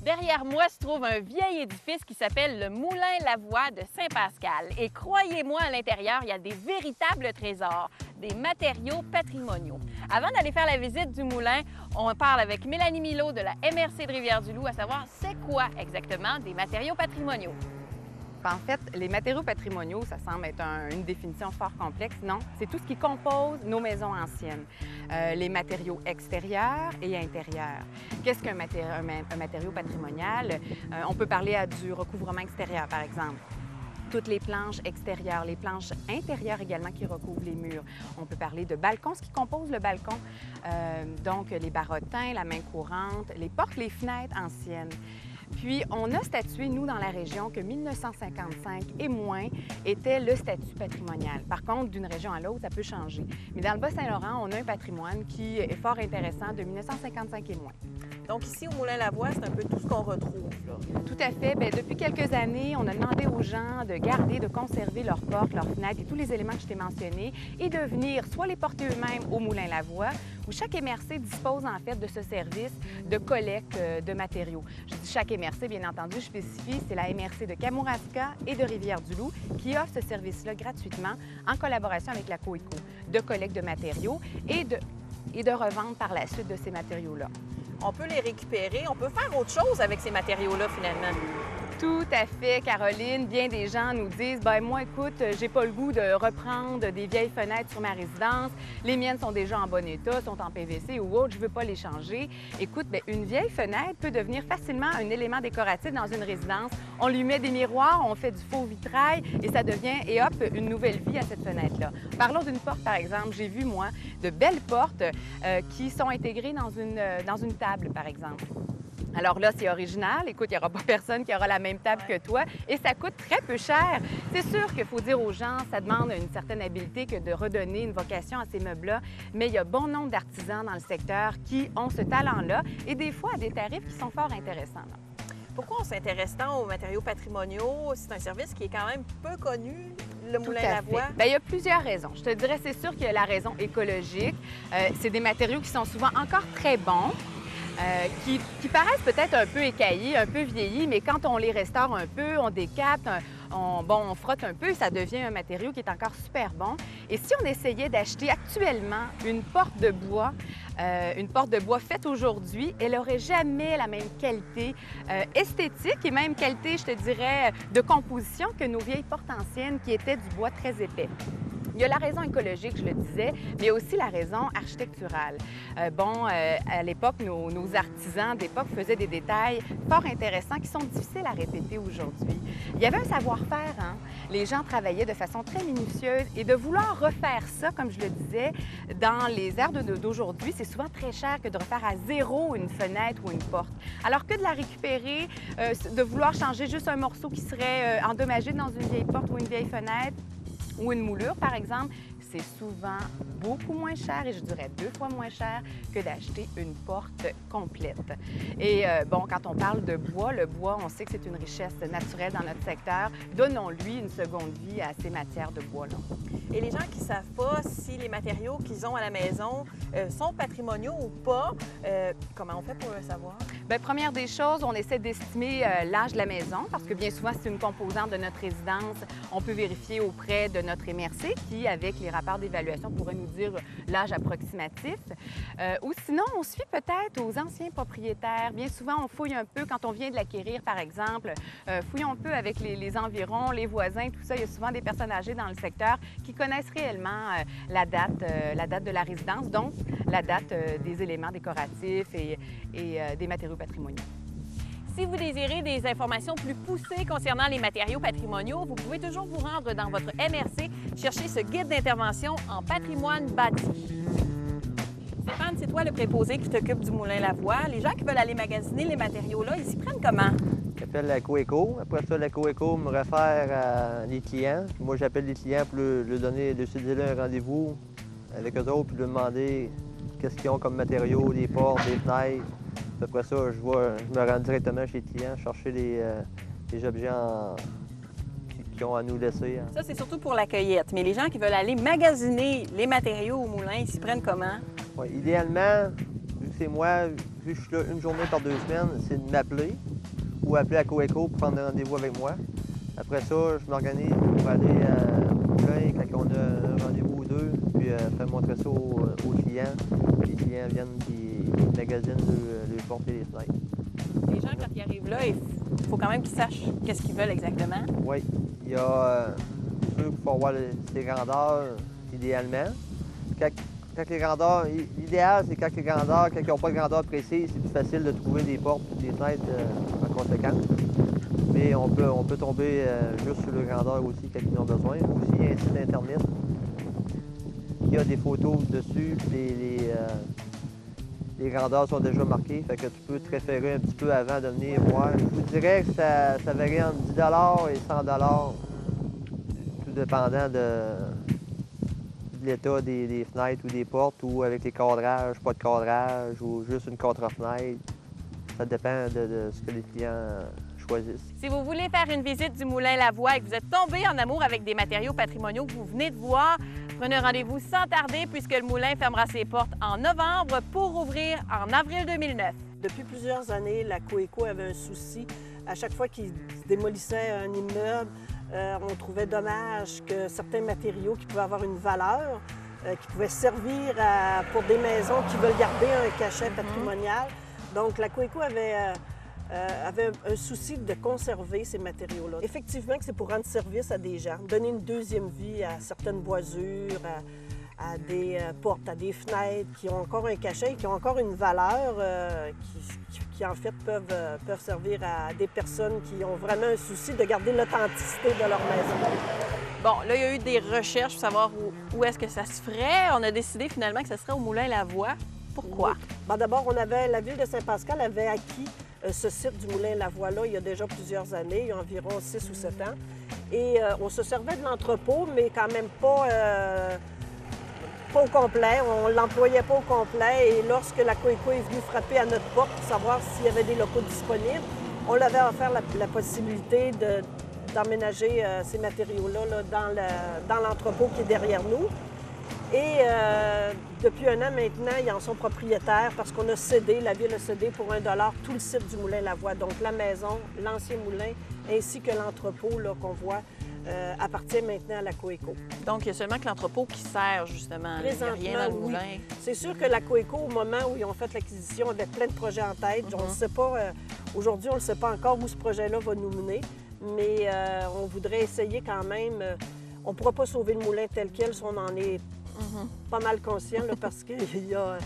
Derrière moi se trouve un vieil édifice qui s'appelle le Moulin Lavoie de Saint-Pascal. Et croyez-moi, à l'intérieur, il y a des véritables trésors, des matériaux patrimoniaux. Avant d'aller faire la visite du moulin, on parle avec Mélanie Milot de la MRC de Rivière-du-Loup à savoir c'est quoi exactement des matériaux patrimoniaux. En fait, les matériaux patrimoniaux, ça semble être une définition fort complexe. Non, c'est tout ce qui compose nos maisons anciennes. Les matériaux extérieurs et intérieurs. Qu'est-ce qu'un matériau patrimonial? On peut parler du recouvrement extérieur, par exemple. Toutes les planches extérieures, les planches intérieures également qui recouvrent les murs. On peut parler de balcons, ce qui compose le balcon. Donc, les barottins, la main courante, les portes, les fenêtres anciennes. Puis, on a statué, nous, dans la région, que 1955 et moins était le statut patrimonial. Par contre, d'une région à l'autre, ça peut changer. Mais dans le Bas-Saint-Laurent, on a un patrimoine qui est fort intéressant de 1955 et moins. Donc ici, au Moulin Lavoie, c'est un peu tout ce qu'on retrouve, là. Tout à fait. Bien, depuis quelques années, on a demandé aux gens de garder, de conserver leurs portes, leurs fenêtres et tous les éléments que je t'ai mentionnés et de venir soit les porter eux-mêmes au Moulin Lavoie, où chaque MRC dispose en fait de ce service de collecte de matériaux. Je dis chaque MRC, bien entendu, je spécifie, c'est la MRC de Kamouraska et de Rivière-du-Loup qui offre ce service-là gratuitement en collaboration avec la Coeco, de collecte de matériaux et de revente par la suite de ces matériaux-là. On peut les récupérer, on peut faire autre chose avec ces matériaux-là, finalement. Tout à fait, Caroline. Bien des gens nous disent, ben moi, écoute, j'ai pas le goût de reprendre des vieilles fenêtres sur ma résidence. Les miennes sont déjà en bon état, sont en PVC ou autre, je veux pas les changer. Écoute, bien, une vieille fenêtre peut devenir facilement un élément décoratif dans une résidence. On lui met des miroirs, on fait du faux vitrail et ça devient, et hop, une nouvelle vie à cette fenêtre-là. Parlons d'une porte, par exemple. J'ai vu, moi, de belles portes qui sont intégrées dans une table, par exemple. Alors là, c'est original. Écoute, il n'y aura pas personne qui aura la même table que toi et ça coûte très peu cher. C'est sûr qu'il faut dire aux gens, ça demande une certaine habileté que de redonner une vocation à ces meubles-là, mais il y a bon nombre d'artisans dans le secteur qui ont ce talent-là et des fois à des tarifs qui sont fort intéressants. Là. Pourquoi on s'intéresse tant aux matériaux patrimoniaux? C'est un service qui est quand même peu connu, le Moulin Lavoie. Bien, il y a plusieurs raisons. Je te dirais, c'est sûr qu'il y a la raison écologique. C'est des matériaux qui sont souvent encore très bons. Qui paraissent peut-être un peu écaillés, un peu vieillis, mais quand on les restaure un peu, on décapte, on frotte un peu, ça devient un matériau qui est encore super bon. Et si on essayait d'acheter actuellement une porte de bois faite aujourd'hui, elle n'aurait jamais la même qualité esthétique et même qualité, je te dirais, de composition que nos vieilles portes anciennes qui étaient du bois très épais. Il y a la raison écologique, je le disais, mais il y a aussi la raison architecturale. À l'époque, nos artisans d'époque faisaient des détails fort intéressants qui sont difficiles à répéter aujourd'hui. Il y avait un savoir-faire, hein? Les gens travaillaient de façon très minutieuse et de vouloir refaire ça, comme je le disais, dans les airs d'aujourd'hui, c'est souvent très cher que de refaire à zéro une fenêtre ou une porte. Alors que de la récupérer, de vouloir changer juste un morceau qui serait endommagé dans une vieille porte ou une vieille fenêtre, ou une moulure, par exemple, c'est souvent beaucoup moins cher, et je dirais 2 fois moins cher que d'acheter une porte complète. Et quand on parle de bois, le bois, on sait que c'est une richesse naturelle dans notre secteur. Donnons-lui une seconde vie à ces matières de bois-là. Et les gens qui ne savent pas si les matériaux qu'ils ont à la maison sont patrimoniaux ou pas, comment on fait pour le savoir? Bien, première des choses, on essaie d'estimer l'âge de la maison parce que bien souvent, c'est une composante de notre résidence. On peut vérifier auprès de notre MRC qui, avec les rapports d'évaluation, pourrait nous dire l'âge approximatif. Ou sinon, on se fie peut-être aux anciens propriétaires. Bien souvent, on fouille un peu quand on vient de l'acquérir, par exemple. Fouillons un peu avec les environs, les voisins, tout ça. Il y a souvent des personnes âgées dans le secteur qui connaissent réellement la date de la résidence, donc la date des éléments décoratifs et des matériaux patrimoniaux. Si vous désirez des informations plus poussées concernant les matériaux patrimoniaux, vous pouvez toujours vous rendre dans votre MRC, chercher ce guide d'intervention en patrimoine bâti. Stéphane, c'est toi le préposé qui t'occupe du Moulin Lavoie. Les gens qui veulent aller magasiner les matériaux là, ils s'y prennent comment? J'appelle la Coeco. Après ça, la Coeco me réfère à les clients. Moi, j'appelle les clients pour leur donner, décider un rendez-vous avec eux autres, puis leur demander qu'est-ce qu'ils ont comme matériaux, des portes, des fenêtres. Après ça, je me rends directement chez les clients, chercher les objets qu'ils ont à nous laisser. Ça, c'est surtout pour la cueillette. Mais les gens qui veulent aller magasiner les matériaux au moulin, ils s'y prennent comment? Ouais, idéalement, vu que c'est moi, vu que je suis là une journée par 2 semaines, c'est de m'appeler ou appeler à Coeco pour prendre un rendez-vous avec moi. Après ça, je m'organise pour aller au moulin quand on a un rendez-vous ou deux, puis faire montrer ça aux clients. Les clients viennent et magasinent les portes et les fenêtres. Les gens, quand ils arrivent là, il faut quand même qu'ils sachent qu'est-ce qu'ils veulent exactement. Oui, il y a ceux qu'il faut avoir ces grandeurs idéalement. Quand les grandeurs, l'idéal, c'est quand les grandeurs, quand ils n'ont pas de grandeur précise, c'est plus facile de trouver des portes et des fenêtres en conséquence. Mais on peut tomber juste sur le grandeur aussi quand ils en ont besoin. Aussi, il y a un site Internet qui a des photos dessus, les grandeurs sont déjà marquées, fait que tu peux te référer un petit peu avant de venir voir. Je vous dirais que ça varie entre 10 $ et 100 $, tout dépendant de l'état des fenêtres ou des portes, ou avec les cadrages, pas de cadrage, ou juste une contre-fenêtre. Ça dépend de ce que les clients choisissent. Si vous voulez faire une visite du Moulin Lavoie et que vous êtes tombé en amour avec des matériaux patrimoniaux que vous venez de voir, prenez un rendez-vous sans tarder puisque le moulin fermera ses portes en novembre pour ouvrir en avril 2009. Depuis plusieurs années, la Coeco avait un souci. À chaque fois qu'ils démolissaient un immeuble, on trouvait dommage que certains matériaux qui pouvaient avoir une valeur, qui pouvaient servir pour des maisons qui veulent garder un cachet patrimonial. Donc, la Coeco avait un souci de conserver ces matériaux-là. Effectivement, c'est pour rendre service à des gens, donner une deuxième vie à certaines boisures, à des portes, à des fenêtres qui ont encore un cachet, qui ont encore une valeur, qui en fait peuvent servir à des personnes qui ont vraiment un souci de garder l'authenticité de leur maison. Bon, là, il y a eu des recherches pour savoir où est-ce que ça se ferait. On a décidé finalement que ce serait au Moulin Lavoie. Pourquoi? Bien, d'abord, la ville de Saint-Pascal avait acquis ce site du Moulin Lavoie-là il y a déjà plusieurs années, il y a environ 6 ou 7 ans. Et on se servait de l'entrepôt, mais quand même pas au complet. On ne l'employait pas au complet. Et lorsque la Coeco est venue frapper à notre porte pour savoir s'il y avait des locaux disponibles, on leur avait offert la possibilité d'emménager ces matériaux-là dans l'entrepôt qui est derrière nous. Et depuis un an maintenant, ils en sont propriétaires parce qu'on a cédé, la ville a cédé pour $1 tout le site du Moulin Lavoie. Donc la maison, l'ancien moulin, ainsi que l'entrepôt qu'on voit appartient maintenant à la Coeco. Donc il y a seulement que l'entrepôt qui sert justement. Il n'y a rien dans le moulin. Oui. C'est sûr que la Coeco, au moment où ils ont fait l'acquisition, avait plein de projets en tête. On ne sait pas, aujourd'hui, on ne sait pas encore où ce projet-là va nous mener, mais on voudrait essayer quand même. On ne pourra pas sauver le moulin tel quel si on en est pas mal conscient là, parce qu'il y a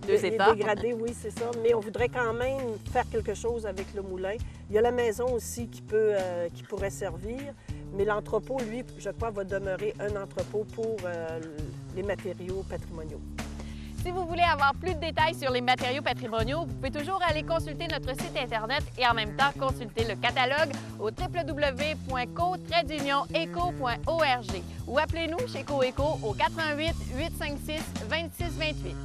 des dégradé, oui, c'est ça. Mais on voudrait quand même faire quelque chose avec le moulin. Il y a la maison aussi qui pourrait servir, mais l'entrepôt, lui, je crois, va demeurer un entrepôt pour les matériaux patrimoniaux. Si vous voulez avoir plus de détails sur les matériaux patrimoniaux, vous pouvez toujours aller consulter notre site Internet et en même temps consulter le catalogue au www.co-eco.org ou appelez-nous chez Coeco au 88 856 26 28.